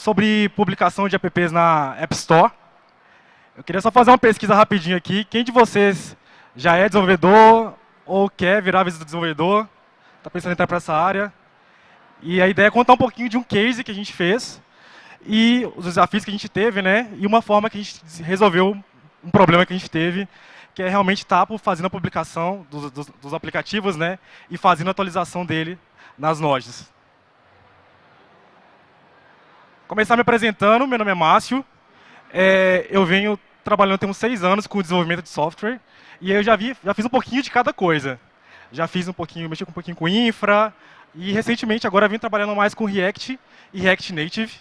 sobre publicação de apps na App Store. Eu queria só fazer uma pesquisa rapidinho aqui. Quem de vocês já é desenvolvedor ou quer virar desenvolvedor? Está pensando em entrar para essa área? E a ideia é contar um pouquinho de um case que a gente fez e os desafios que a gente teve, né? E uma forma que a gente resolveu um problema que a gente teve, que é realmente estar fazendo a publicação dos aplicativos, né? E fazendo a atualização dele nas lojas. Começar me apresentando, meu nome é Márcio. Eu venho trabalhando tem uns 6 anos com desenvolvimento de software e eu já fiz um pouquinho de cada coisa. Já fiz um pouquinho, mexi um pouquinho com infra e recentemente agora vim trabalhando mais com React e React Native.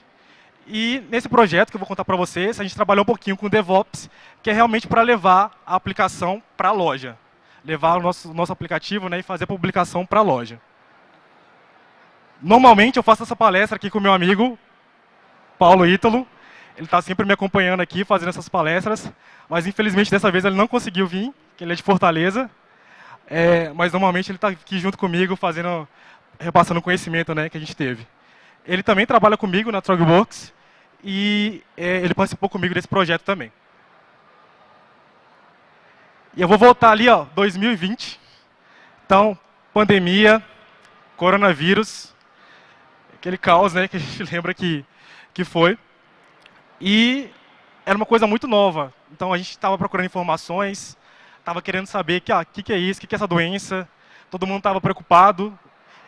E nesse projeto que eu vou contar para vocês, a gente trabalhou um pouquinho com DevOps, que é realmente para levar a aplicação para a loja. Levar o nosso aplicativo, né, e fazer a publicação para a loja. Normalmente eu faço essa palestra aqui com o meu amigo, Paulo Ítalo. Ele está sempre me acompanhando aqui, fazendo essas palestras, mas infelizmente dessa vez ele não conseguiu vir, que ele é de Fortaleza. Mas normalmente ele está aqui junto comigo, repassando o conhecimento, né, que a gente teve. Ele também trabalha comigo na Trogworks e ele participou comigo desse projeto também. E eu vou voltar ali, ó, 2020. Então, pandemia, coronavírus, aquele caos, né, que a gente lembra que foi. E era uma coisa muito nova. Então a gente estava procurando informações, estava querendo saber que é isso, que é essa doença. Todo mundo estava preocupado.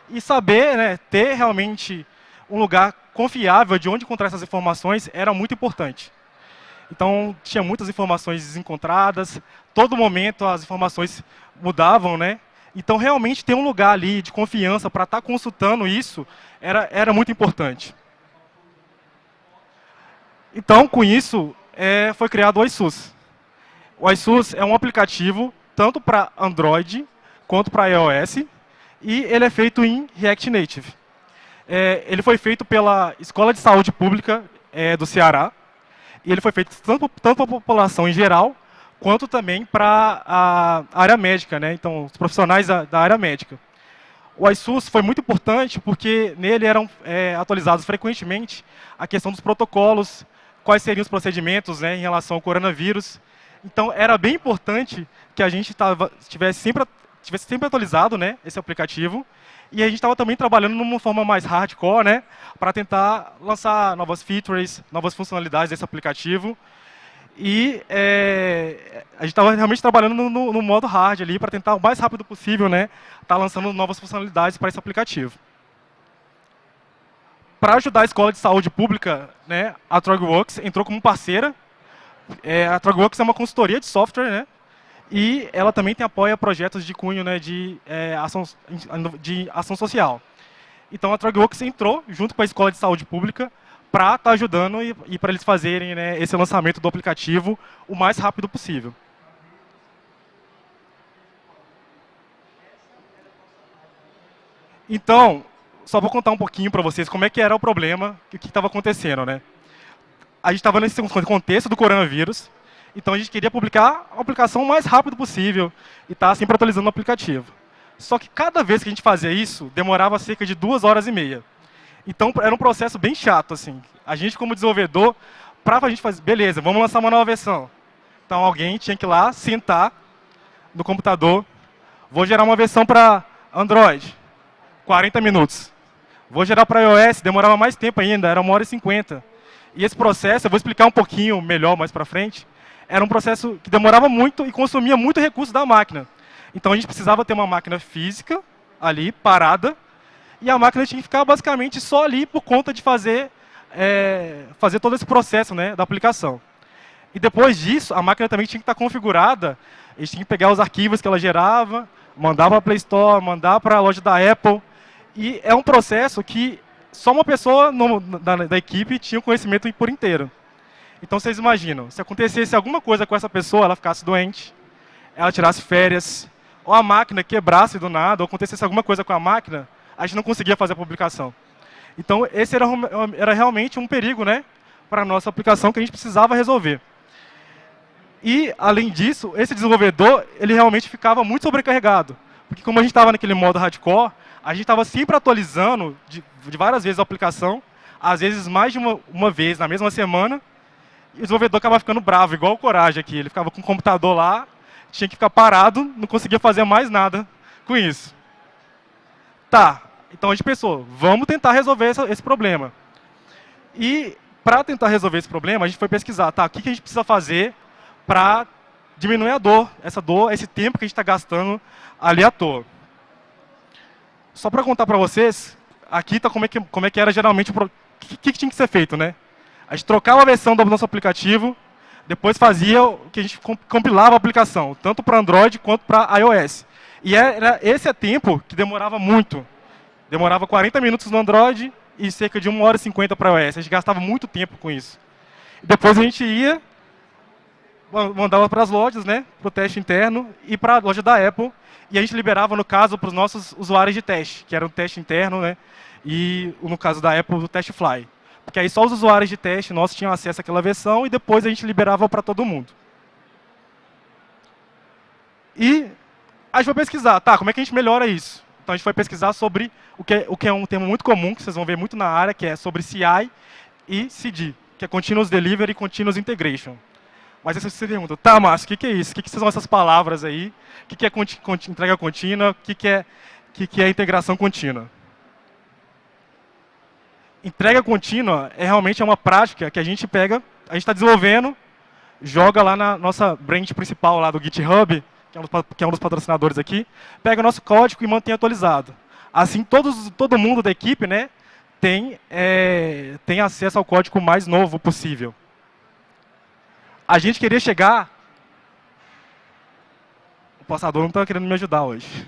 E saber, né, ter realmente um lugar confiável de onde encontrar essas informações era muito importante. Então tinha muitas informações desencontradas, todo momento as informações mudavam, né? Então realmente ter um lugar ali de confiança para estar consultando isso era muito importante. Então, com isso, foi criado o iSUS. O iSUS é um aplicativo tanto para Android quanto para iOS, e ele é feito em React Native. Ele foi feito pela Escola de Saúde Pública do Ceará, e ele foi feito tanto para a população em geral, quanto também para a área médica, né? Então, os profissionais da área médica. O iSUS foi muito importante porque nele eram atualizados frequentemente a questão dos protocolos, quais seriam os procedimentos, né, em relação ao coronavírus. Então, era bem importante que a gente tivesse sempre atualizado, né, esse aplicativo. E a gente estava também trabalhando numa forma mais hardcore, né, para tentar lançar novas features, novas funcionalidades desse aplicativo. E a gente estava realmente trabalhando no modo hard ali, para tentar o mais rápido possível, né, estar lançando novas funcionalidades para esse aplicativo. Para ajudar a Escola de Saúde Pública, né, a Trogworks entrou como parceira. A Trogworks é uma consultoria de software, né, e ela também apoia projetos de cunho, né, de ação social. Então a Trogworks entrou junto com a Escola de Saúde Pública para estar ajudando e para eles fazerem, né, esse lançamento do aplicativo o mais rápido possível. Então, só vou contar um pouquinho para vocês como é que era o problema, o que estava acontecendo, né? A gente estava nesse contexto do coronavírus, então a gente queria publicar a aplicação o mais rápido possível e estar sempre atualizando o aplicativo. Só que cada vez que a gente fazia isso, demorava cerca de 2h30. Então era um processo bem chato, assim. A gente como desenvolvedor, para a gente fazer, beleza, vamos lançar uma nova versão. Então alguém tinha que ir lá, sentar no computador, vou gerar uma versão para Android, 40 minutos. Vou gerar para iOS, demorava mais tempo ainda, era 1h50. E esse processo, eu vou explicar um pouquinho melhor mais para frente, era um processo que demorava muito e consumia muito recurso da máquina. Então a gente precisava ter uma máquina física ali, parada, e a máquina tinha que ficar basicamente só ali por conta de fazer todo esse processo, né, da aplicação. E depois disso, a máquina também tinha que estar configurada, a gente tinha que pegar os arquivos que ela gerava, mandar para a Play Store, mandar para a loja da Apple. E é um processo que só uma pessoa da equipe tinha o conhecimento por inteiro. Então vocês imaginam, se acontecesse alguma coisa com essa pessoa, ela ficasse doente, ela tirasse férias, ou a máquina quebrasse do nada, ou acontecesse alguma coisa com a máquina, a gente não conseguia fazer a publicação. Então esse era realmente um perigo, né, para a nossa aplicação que a gente precisava resolver. E, além disso, esse desenvolvedor, ele realmente ficava muito sobrecarregado. Porque como a gente estava naquele modo hardcore, a gente estava sempre atualizando de várias vezes a aplicação, às vezes mais de uma vez na mesma semana, e o desenvolvedor acabava ficando bravo, igual o Coragem aqui. Ele ficava com o computador lá, tinha que ficar parado, não conseguia fazer mais nada com isso. Tá, então a gente pensou, vamos tentar resolver esse problema. E para tentar resolver esse problema, a gente foi pesquisar, tá, o que a gente precisa fazer para diminuir a dor, esse tempo que a gente está gastando ali à toa. Só para contar para vocês, aqui está como é que era geralmente o que tinha que ser feito, né? A gente trocava a versão do nosso aplicativo, depois fazia o que a gente compilava a aplicação, tanto para Android quanto para iOS. E esse tempo que demorava muito. Demorava 40 minutos no Android e cerca de 1h50 para iOS. A gente gastava muito tempo com isso. E depois a gente ia, mandava para as lojas, né, para o teste interno e para a loja da Apple. E a gente liberava, no caso, para os nossos usuários de teste, que era um teste interno, né, e no caso da Apple, o Test Fly. Porque aí só os usuários de teste nossos tinham acesso àquela versão e depois a gente liberava para todo mundo. E a gente foi pesquisar, tá, como é que a gente melhora isso? Então a gente foi pesquisar sobre o que é um termo muito comum, que vocês vão ver muito na área, que é sobre CI e CD, que é Continuous Delivery e Continuous Integration. Mas aí você pergunta, tá, Márcio, o que é isso? O que são essas palavras aí? O que é entrega contínua? O que é integração contínua? Entrega contínua realmente uma prática que a gente pega, a gente está desenvolvendo, joga lá na nossa branch principal lá do GitHub, que é um dos patrocinadores aqui, pega o nosso código e mantém atualizado. Assim, todo mundo da equipe, né, tem acesso ao código mais novo possível. A gente queria chegar... O passador não está querendo me ajudar hoje.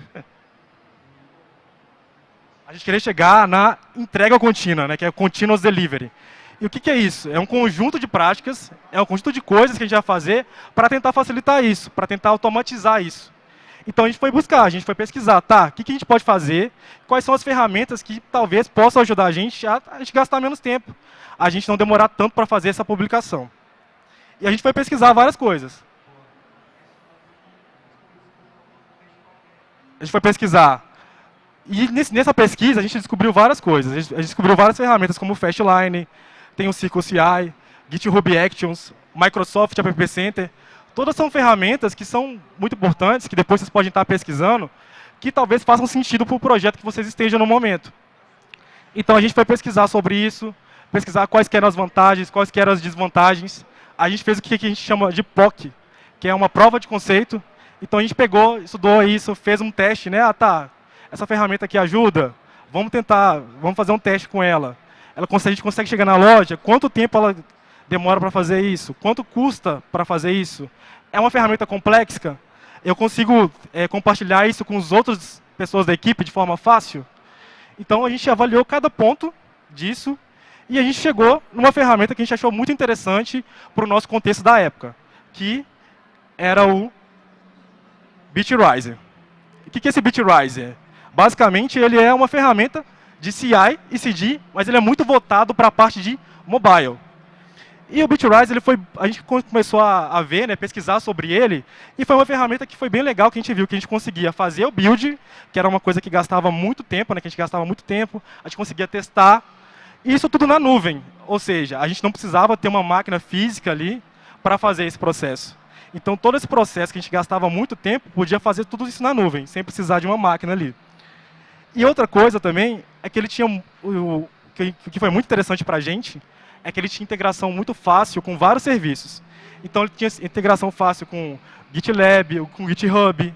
A gente queria chegar na entrega contínua, né, que é o Continuous Delivery. E o que é isso? É um conjunto de práticas, é um conjunto de coisas que a gente vai fazer para tentar facilitar isso, para tentar automatizar isso. Então a gente foi buscar, a gente foi pesquisar, tá, o que a gente pode fazer, quais são as ferramentas que talvez possam ajudar a gente gastar menos tempo, a gente não demorar tanto para fazer essa publicação. E a gente foi pesquisar várias coisas. A gente foi pesquisar. E nessa pesquisa a gente descobriu várias coisas. A gente descobriu várias ferramentas como o Fastline, tem o Circle CI, GitHub Actions, Microsoft App Center. Todas são ferramentas que são muito importantes, que depois vocês podem estar pesquisando, que talvez façam sentido para o projeto que vocês estejam no momento. Então a gente foi pesquisar sobre isso, pesquisar quais eram as vantagens, quais eram as desvantagens. A gente fez o que a gente chama de POC, que é uma prova de conceito. Então a gente pegou, estudou isso, fez um teste, né? Ah, tá, essa ferramenta aqui ajuda, vamos fazer um teste com ela. A gente consegue chegar na loja, quanto tempo ela demora para fazer isso? Quanto custa para fazer isso? É uma ferramenta complexa? Eu consigo compartilhar isso com as outras pessoas da equipe de forma fácil? Então a gente avaliou cada ponto disso e a gente chegou numa ferramenta que a gente achou muito interessante para o nosso contexto da época, que era o Bitrise. O que é esse Bitrise? Basicamente, ele é uma ferramenta de CI e CD, mas ele é muito voltado para a parte de mobile. E o Bitrise, a gente começou a ver, né, pesquisar sobre ele, e foi uma ferramenta que foi bem legal, que a gente viu que a gente conseguia fazer o build, que era uma coisa que gastava muito tempo, né, que a gente gastava muito tempo, a gente conseguia testar, e isso tudo na nuvem. Ou seja, a gente não precisava ter uma máquina física ali para fazer esse processo. Então, todo esse processo que a gente gastava muito tempo, podia fazer tudo isso na nuvem, sem precisar de uma máquina ali. E outra coisa também, é que ele tinha, o que foi muito interessante para a gente, é que ele tinha integração muito fácil com vários serviços. Então, ele tinha integração fácil com GitLab, com GitHub,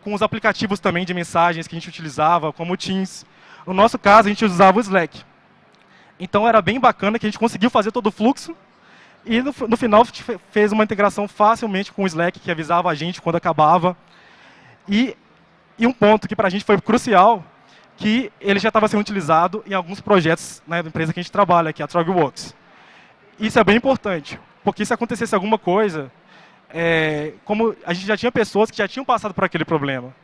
com os aplicativos também de mensagens que a gente utilizava, como o Teams. No nosso caso, a gente usava o Slack. Então, era bem bacana que a gente conseguiu fazer todo o fluxo, e no final fez uma integração facilmente com o Slack, que avisava a gente quando acabava. E um ponto que para a gente foi crucial, que ele já estava sendo utilizado em alguns projetos na empresa que a gente trabalha, que é a Trogworks. Isso é bem importante, porque se acontecesse alguma coisa, como a gente já tinha pessoas que já tinham passado por aquele problema,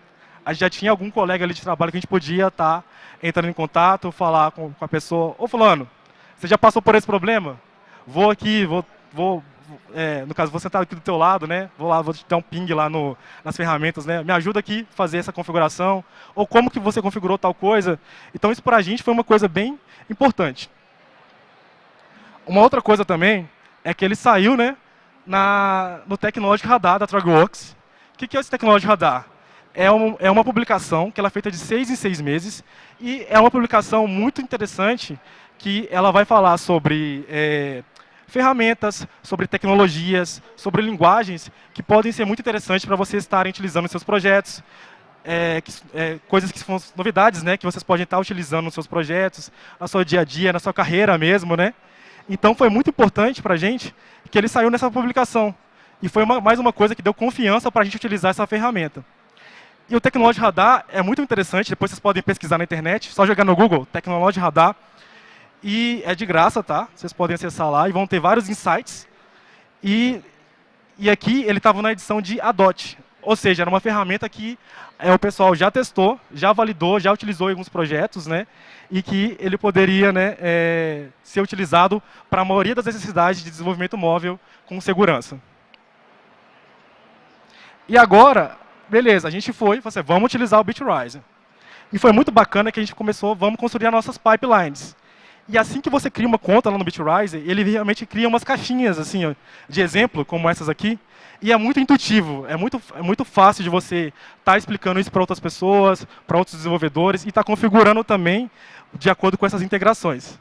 a gente já tinha algum colega ali de trabalho que a gente podia estar entrando em contato, falar com a pessoa, ô fulano, você já passou por esse problema? Vou aqui, no caso, vou sentar aqui do teu lado, né? Vou te dar um ping lá nas ferramentas, né? Me ajuda aqui a fazer essa configuração, ou como que você configurou tal coisa. Então, isso para a gente foi uma coisa bem importante. Uma outra coisa também é que ele saiu, né, no Technology Radar da ThreadWorks. O que é esse Technology Radar? É uma publicação que ela é feita de 6 em 6 meses e é uma publicação muito interessante que ela vai falar sobre ferramentas, sobre tecnologias, sobre linguagens que podem ser muito interessantes para vocês estarem utilizando nos seus projetos, coisas que são novidades, né, que vocês podem estar utilizando nos seus projetos, no seu dia a dia, na sua carreira mesmo, né? Então foi muito importante para a gente que ele saiu nessa publicação. E foi mais uma coisa que deu confiança para a gente utilizar essa ferramenta. E o Technology Radar é muito interessante, depois vocês podem pesquisar na internet, só jogar no Google, Technology Radar. E é de graça, tá? Vocês podem acessar lá e vão ter vários insights. E aqui ele estava na edição de ADOT, ou seja, era uma ferramenta que o pessoal já testou, já validou, já utilizou em alguns projetos, né? E que ele poderia, né, ser utilizado para a maioria das necessidades de desenvolvimento móvel com segurança. E agora, beleza, a gente falou assim, vamos utilizar o Bitrise. E foi muito bacana que a gente começou, vamos construir as nossas pipelines. E assim que você cria uma conta lá no Bitrise, ele realmente cria umas caixinhas assim, ó, de exemplo, como essas aqui, e é muito intuitivo, é muito fácil de você estar explicando isso para outras pessoas, para outros desenvolvedores, e estar configurando também de acordo com essas integrações.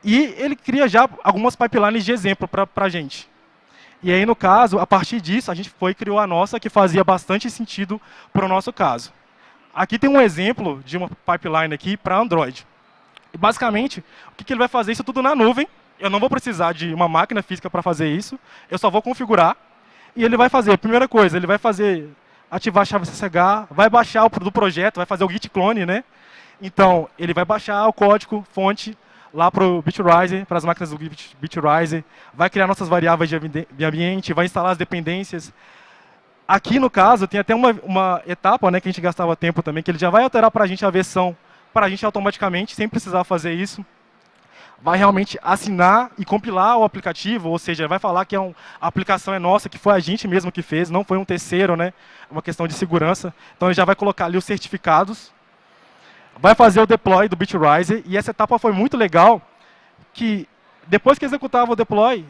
E ele cria já algumas pipelines de exemplo para a gente. E aí, no caso, a partir disso, a gente foi e criou a nossa, que fazia bastante sentido para o nosso caso. Aqui tem um exemplo de uma pipeline aqui para Android. E, basicamente, o que ele vai fazer? Isso tudo na nuvem. Eu não vou precisar de uma máquina física para fazer isso. Eu só vou configurar. E ele vai fazer, primeira coisa, ele vai ativar a chave SSH, vai baixar o do projeto, vai fazer o git clone, né? Então, ele vai baixar o código fonte lá para o Bitrise, para as máquinas do Bitrise, vai criar nossas variáveis de ambiente, vai instalar as dependências. Aqui, no caso, tem até uma etapa, né, que a gente gastava tempo também, que ele já vai alterar para a gente a versão, para a gente automaticamente, sem precisar fazer isso. Vai realmente assinar e compilar o aplicativo, ou seja, vai falar que a aplicação é nossa, que foi a gente mesmo que fez, não foi um terceiro, né? Uma questão de segurança. Então, ele já vai colocar ali os certificados. Vai fazer o deploy do Bitrise, e essa etapa foi muito legal, que depois que executava o deploy,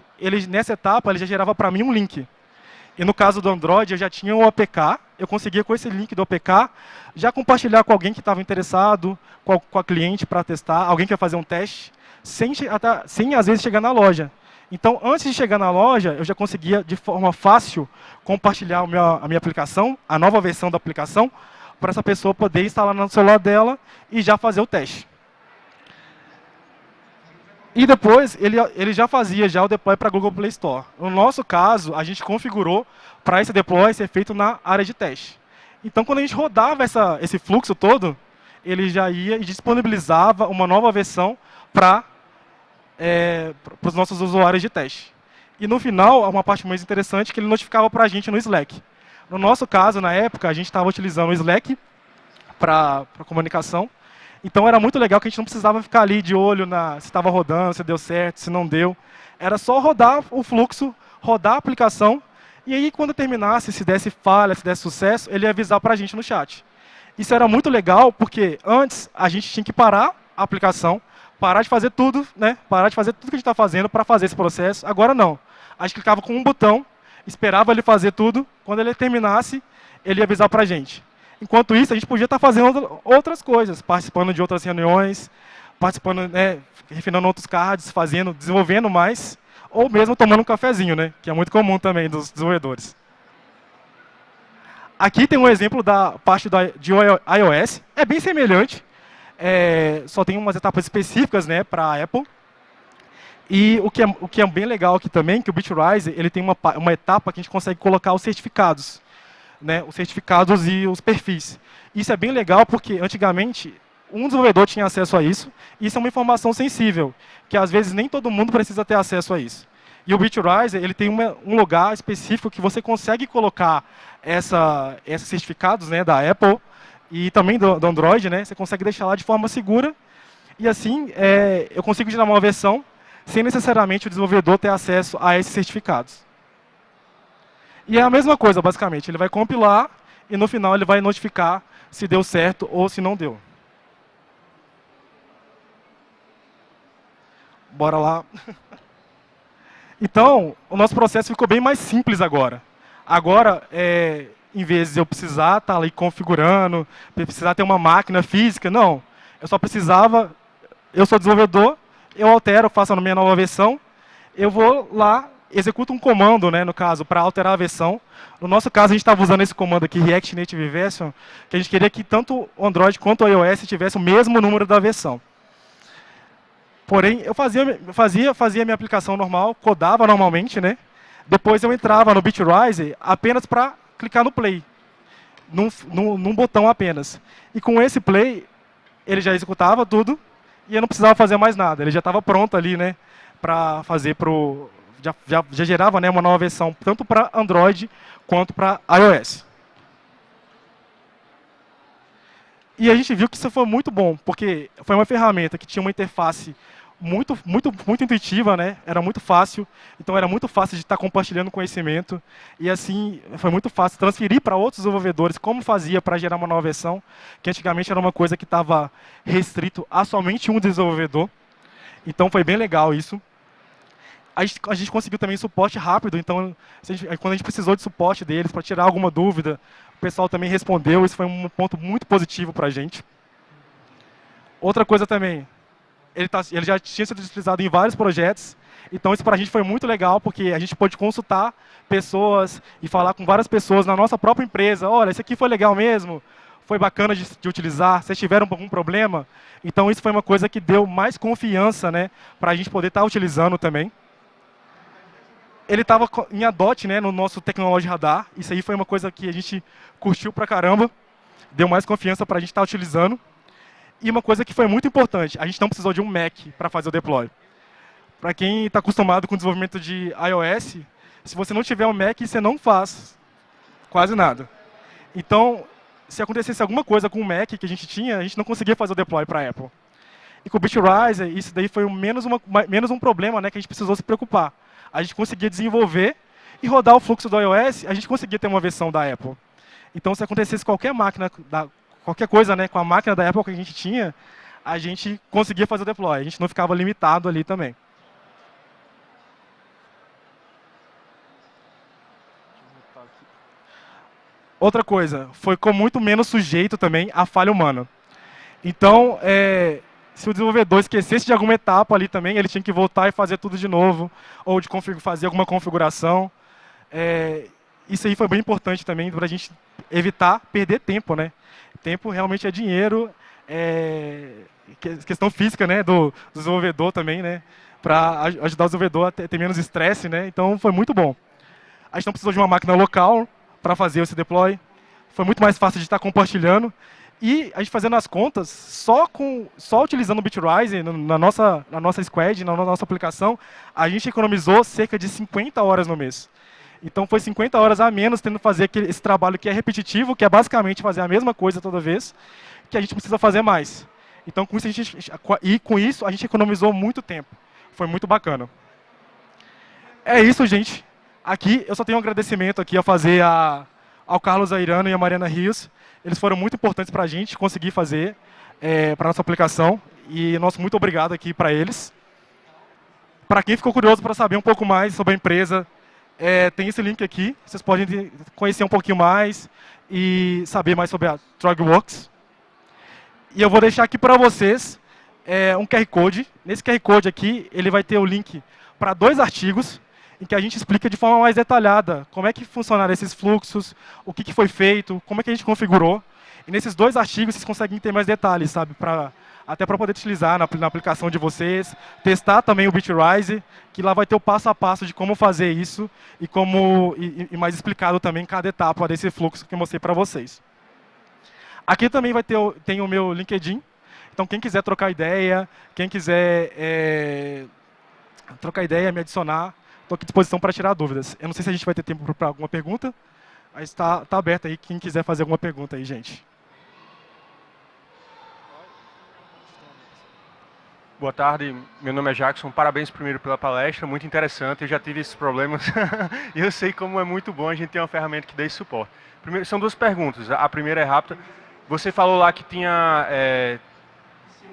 nessa etapa ele já gerava para mim um link. E no caso do Android, eu já tinha o APK, eu conseguia com esse link do APK, já compartilhar com alguém que estava interessado, com a cliente para testar, alguém que ia fazer um teste, sem às vezes chegar na loja. Então, antes de chegar na loja, eu já conseguia de forma fácil compartilhar a minha aplicação, a nova versão da aplicação, para essa pessoa poder instalar no celular dela e já fazer o teste. E depois, ele já fazia o deploy para a Google Play Store. No nosso caso, a gente configurou para esse deploy ser feito na área de teste. Então, quando a gente rodava esse fluxo todo, ele já ia e disponibilizava uma nova versão para os nossos usuários de teste. E no final, uma parte mais interessante, que ele notificava para a gente no Slack. No nosso caso, na época, a gente estava utilizando o Slack para comunicação. Então era muito legal que a gente não precisava ficar ali de olho se estava rodando, se deu certo, se não deu. Era só rodar o fluxo, rodar a aplicação, e aí quando terminasse, se desse falha, se desse sucesso, ele ia avisar para a gente no chat. Isso era muito legal, porque antes a gente tinha que parar a aplicação, parar de fazer tudo, né? Parar de fazer tudo que a gente está fazendo para fazer esse processo. Agora não. A gente clicava com um botão, esperava ele fazer tudo, quando ele terminasse, ele ia avisar para a gente. Enquanto isso, a gente podia estar fazendo outras coisas, participando de outras reuniões, participando, né, refinando outros cards, desenvolvendo mais, ou mesmo tomando um cafezinho, né, que é muito comum também dos desenvolvedores. Aqui tem um exemplo da parte de iOS, é bem semelhante, só tem umas etapas específicas, né, para a Apple. E o que é bem legal aqui também, que o Bitrise ele tem uma etapa que a gente consegue colocar os certificados. Né, os certificados e os perfis. Isso é bem legal porque, antigamente, um desenvolvedor tinha acesso a isso, e isso é uma informação sensível, que às vezes nem todo mundo precisa ter acesso a isso. E o Bitrise ele tem um lugar específico que você consegue colocar esses certificados, né, da Apple e também do Android, né, você consegue deixar lá de forma segura, e assim eu consigo gerar uma versão sem necessariamente o desenvolvedor ter acesso a esses certificados. E é a mesma coisa, basicamente. Ele vai compilar e, no final, ele vai notificar se deu certo ou se não deu. Bora lá. Então, o nosso processo ficou bem mais simples agora. Agora, em vez de eu precisar estar ali configurando, precisar ter uma máquina física, não. Eu só precisava, eu sou desenvolvedor, eu altero, faço a minha nova versão, eu vou lá, executo um comando, né, no caso, para alterar a versão. No nosso caso, a gente estava usando esse comando aqui, React Native Version, que a gente queria que tanto o Android quanto o iOS tivesse o mesmo número da versão. Porém, eu fazia minha aplicação normal, codava normalmente, né? Depois eu entrava no Bitrise apenas para clicar no play, num botão apenas. E com esse play, ele já executava tudo e eu não precisava fazer mais nada. Ele já estava pronto ali, né? Para fazer pro... Já gerava, né, uma nova versão, tanto para Android quanto para iOS. E a gente viu que isso foi muito bom, porque foi uma ferramenta que tinha uma interface muito intuitiva, né? Era muito fácil, então era muito fácil de estar compartilhando conhecimento e assim foi muito fácil transferir para outros desenvolvedores como fazia para gerar uma nova versão, que antigamente era uma coisa que estava restrito a somente um desenvolvedor. Então foi bem legal isso. A gente conseguiu também suporte rápido, então quando a gente precisou de suporte deles para tirar alguma dúvida, o pessoal também respondeu, isso foi um ponto muito positivo para a gente. Outra coisa também, ele já tinha sido utilizado em vários projetos, então isso para a gente foi muito legal, porque a gente pôde consultar pessoas e falar com várias pessoas na nossa própria empresa, olha, isso aqui foi legal mesmo, foi bacana de utilizar, vocês tiveram algum problema? Então isso foi uma coisa que deu mais confiança, né, para a gente poder estar utilizando também. Ele estava em ADOT, né, no nosso Technology Radar, isso aí foi uma coisa que a gente curtiu pra caramba, deu mais confiança para a gente estar utilizando. E uma coisa que foi muito importante, a gente não precisou de um Mac para fazer o deploy. Para quem está acostumado com o desenvolvimento de iOS, se você não tiver um Mac, você não faz quase nada. Então, se acontecesse alguma coisa com o Mac que a gente não conseguia fazer o deploy para a Apple. E com o Bitrise, isso daí foi menos um problema, né, que a gente precisou se preocupar. A gente conseguia desenvolver e rodar o fluxo do iOS, a gente conseguia ter uma versão da Apple. Então, se acontecesse qualquer coisa, né, com a máquina da Apple que a gente tinha, a gente conseguia fazer o deploy, a gente não ficava limitado ali também. Outra coisa, ficou muito menos sujeito também à falha humana. Então, se o desenvolvedor esquecesse de alguma etapa ali também, ele tinha que voltar e fazer tudo de novo, ou de fazer alguma configuração. Isso aí foi bem importante também para a gente evitar perder tempo, né? Tempo realmente é dinheiro, questão física, né, do desenvolvedor também, né, para ajudar o desenvolvedor a ter menos estresse, né? Então foi muito bom. A gente não precisou de uma máquina local para fazer esse deploy. Foi muito mais fácil de estar compartilhando. E a gente fazendo as contas, só utilizando o Bitrise na nossa squad, na nossa aplicação, a gente economizou cerca de 50 horas no mês. Então foi 50 horas a menos tendo que fazer esse trabalho que é repetitivo, que é basicamente fazer a mesma coisa toda vez, que a gente precisa fazer mais. Então com isso a gente economizou muito tempo. Foi muito bacana. É isso, gente. Aqui eu só tenho um agradecimento aqui a fazer ao Carlos Airano e a Mariana Rios. Eles foram muito importantes para a gente conseguir fazer para a nossa aplicação. E nosso muito obrigado aqui para eles. Para quem ficou curioso para saber um pouco mais sobre a empresa, tem esse link aqui. Vocês podem conhecer um pouquinho mais e saber mais sobre a TrogWorks. E eu vou deixar aqui para vocês um QR Code. Nesse QR Code aqui, ele vai ter o link para 2 artigos em que a gente explica de forma mais detalhada como é que funcionaram esses fluxos, o que foi feito, como é que a gente configurou. E nesses 2 artigos vocês conseguem ter mais detalhes, sabe? Até para poder utilizar na aplicação de vocês, testar também o Bitrise, que lá vai ter o passo a passo de como fazer isso e mais explicado também cada etapa desse fluxo que eu mostrei para vocês. Aqui também tem o meu LinkedIn, então quem quiser trocar ideia, quem quiser trocar ideia, me adicionar, estou aqui à disposição para tirar dúvidas. Eu não sei se a gente vai ter tempo para alguma pergunta, mas está aberto aí, quem quiser fazer alguma pergunta aí, gente. Boa tarde, meu nome é Jackson, parabéns primeiro pela palestra, muito interessante, eu já tive esses problemas e eu sei como é muito bom a gente ter uma ferramenta que dê esse suporte. Primeiro, são 2 perguntas, a primeira é rápida, você falou lá que tinha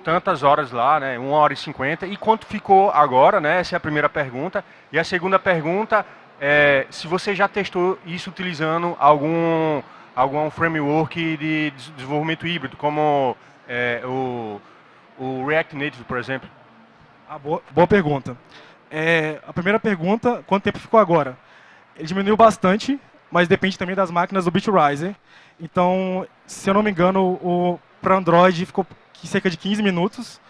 tantas horas lá, né? 1h50. E quanto ficou agora, né? Essa é a primeira pergunta. E a segunda pergunta é se você já testou isso utilizando algum framework de desenvolvimento híbrido, como o React Native, por exemplo. Boa pergunta. A primeira pergunta, quanto tempo ficou agora? Ele diminuiu bastante, mas depende também das máquinas do Bitrise. Então, se eu não me engano, para Android ficou cerca de 15 minutos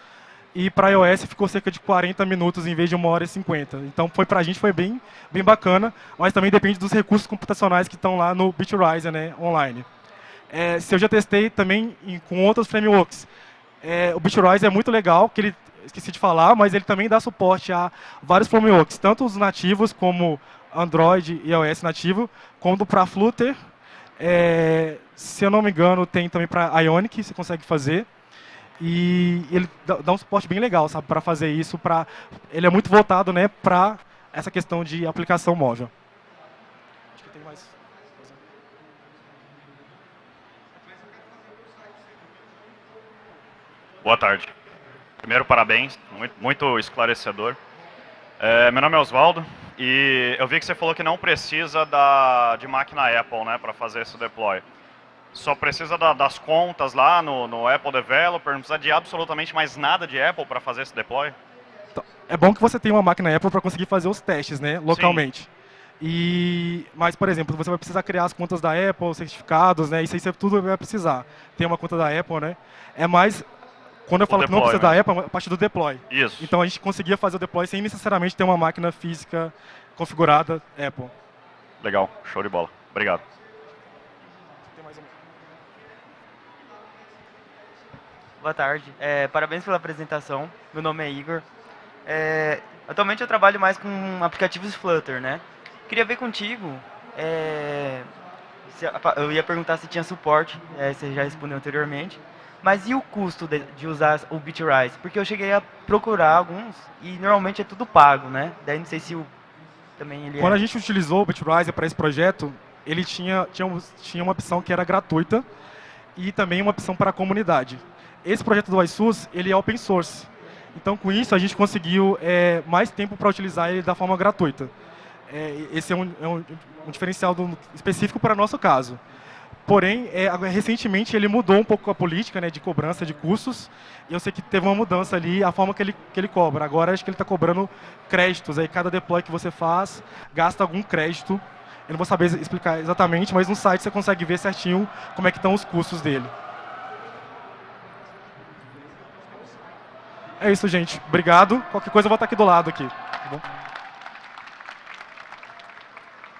e para iOS ficou cerca de 40 minutos em vez de 1h50. Então, para a gente foi bem bacana, mas também depende dos recursos computacionais que estão lá no Bitrise, né, online. Se eu já testei também com outros frameworks. O Bitrise é muito legal, que ele esqueci de falar, mas ele também dá suporte a vários frameworks, tanto os nativos como Android e iOS nativo, quanto para Flutter. Se eu não me engano, tem também para Ionic, você consegue fazer. E ele dá um suporte bem legal, sabe, para fazer isso. Ele é muito voltado, né, para essa questão de aplicação móvel. Acho que tem mais. Boa tarde. Primeiro, parabéns, muito esclarecedor. Meu nome é Osvaldo e eu vi que você falou que não precisa de máquina Apple, né, para fazer esse deploy. Só precisa das contas lá no Apple Developer, não precisa de absolutamente mais nada de Apple para fazer esse deploy? Então, é bom que você tenha uma máquina Apple para conseguir fazer os testes, né, localmente. Mas, por exemplo, você vai precisar criar as contas da Apple, certificados, né, isso aí tudo vai precisar. Ter uma conta da Apple, né, é mais... Quando eu falo que não precisa da Apple, é a parte do deploy. Isso. Então a gente conseguia fazer o deploy sem necessariamente ter uma máquina física configurada Apple. Legal, show de bola. Obrigado. Boa tarde. Parabéns pela apresentação. Meu nome é Igor. Atualmente eu trabalho mais com aplicativos Flutter, né? Queria ver contigo. Eu ia perguntar se tinha suporte, você já respondeu anteriormente. Mas e o custo de usar o Bitrise? Porque eu cheguei a procurar alguns e normalmente é tudo pago, né? Daí não sei se também ele Quando a gente utilizou o Bitrise para esse projeto, ele tinha uma opção que era gratuita e também uma opção para a comunidade. Esse projeto do iSUS, ele é open source. Então, com isso, a gente conseguiu mais tempo para utilizar ele da forma gratuita. Esse é um diferencial específico para o nosso caso. Porém, recentemente ele mudou um pouco a política, né, de cobrança de custos. E eu sei que teve uma mudança ali, a forma que ele cobra. Agora acho que ele está cobrando créditos. Aí cada deploy que você faz gasta algum crédito. Eu não vou saber explicar exatamente, mas no site você consegue ver certinho como é que estão os custos dele. É isso, gente. Obrigado. Qualquer coisa eu vou estar aqui do lado aqui. Tá bom?